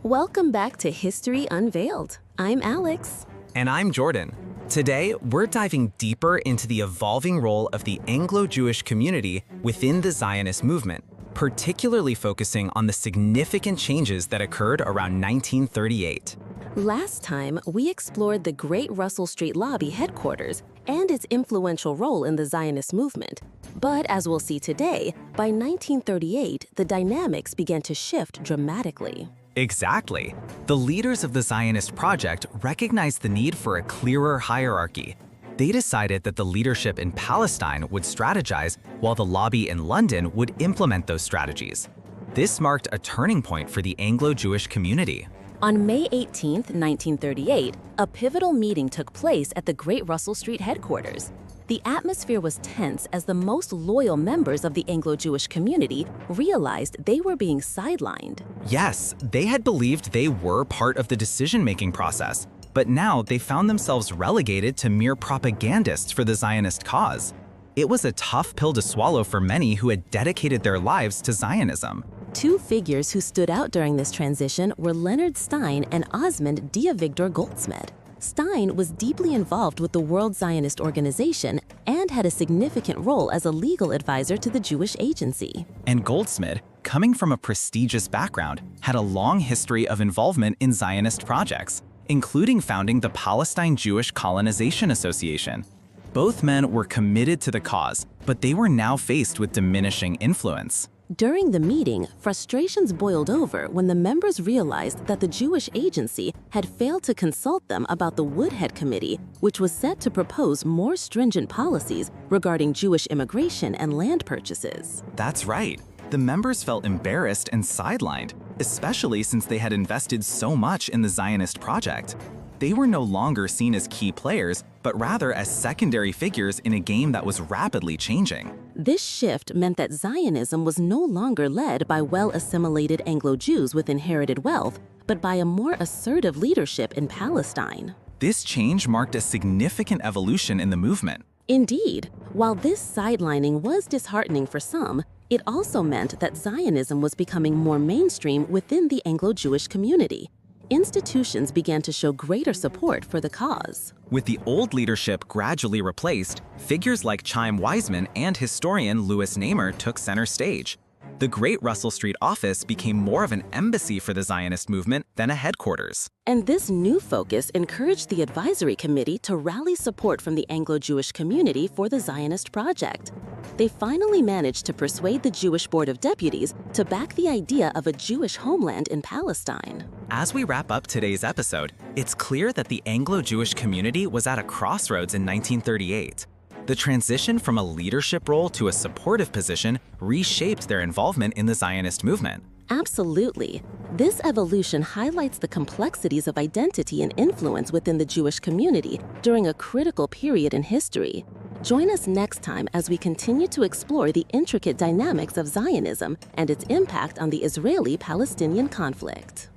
Welcome back to History Unveiled. I'm Alex. And I'm Jordan. Today, we're diving deeper into the evolving role of the Anglo-Jewish community within the Zionist movement, particularly focusing on the significant changes that occurred around 1938. Last time, we explored the Great Russell Street Lobby headquarters and its influential role in the Zionist movement. But as we'll see today, by 1938, the dynamics began to shift dramatically. Exactly. The leaders of the Zionist project recognized the need for a clearer hierarchy. They decided that the leadership in Palestine would strategize, while the lobby in London would implement those strategies. This marked a turning point for the Anglo-Jewish community. On May 18, 1938, a pivotal meeting took place at the Great Russell Street headquarters. The atmosphere was tense as the most loyal members of the Anglo-Jewish community realized they were being sidelined. Yes, they had believed they were part of the decision-making process, but now they found themselves relegated to mere propagandists for the Zionist cause. It was a tough pill to swallow for many who had dedicated their lives to Zionism. Two figures who stood out during this transition were Leonard Stein and Osmond Diavigdor Goldsmid. Stein was deeply involved with the World Zionist Organization and had a significant role as a legal advisor to the Jewish Agency. And Goldsmid, coming from a prestigious background, had a long history of involvement in Zionist projects, including founding the Palestine Jewish Colonization Association. Both men were committed to the cause, but they were now faced with diminishing influence. During the meeting, frustrations boiled over when the members realized that the Jewish Agency had failed to consult them about the Woodhead Committee, which was set to propose more stringent policies regarding Jewish immigration and land purchases. That's right. The members felt embarrassed and sidelined, especially since they had invested so much in the Zionist project. They were no longer seen as key players, but rather as secondary figures in a game that was rapidly changing. This shift meant that Zionism was no longer led by well-assimilated Anglo-Jews with inherited wealth, but by a more assertive leadership in Palestine. This change marked a significant evolution in the movement. Indeed, while this sidelining was disheartening for some, it also meant that Zionism was becoming more mainstream within the Anglo-Jewish community. Institutions began to show greater support for the cause. With the old leadership gradually replaced, figures like Chaim Weizmann and historian Louis Namer took center stage. The Great Russell Street office became more of an embassy for the Zionist movement than a headquarters. And this new focus encouraged the advisory committee to rally support from the Anglo-Jewish community for the Zionist project. They finally managed to persuade the Jewish Board of Deputies to back the idea of a Jewish homeland in Palestine. As we wrap up today's episode, it's clear that the Anglo-Jewish community was at a crossroads in 1938. The transition from a leadership role to a supportive position reshaped their involvement in the Zionist movement. Absolutely. This evolution highlights the complexities of identity and influence within the Jewish community during a critical period in history. Join us next time as we continue to explore the intricate dynamics of Zionism and its impact on the Israeli-Palestinian conflict.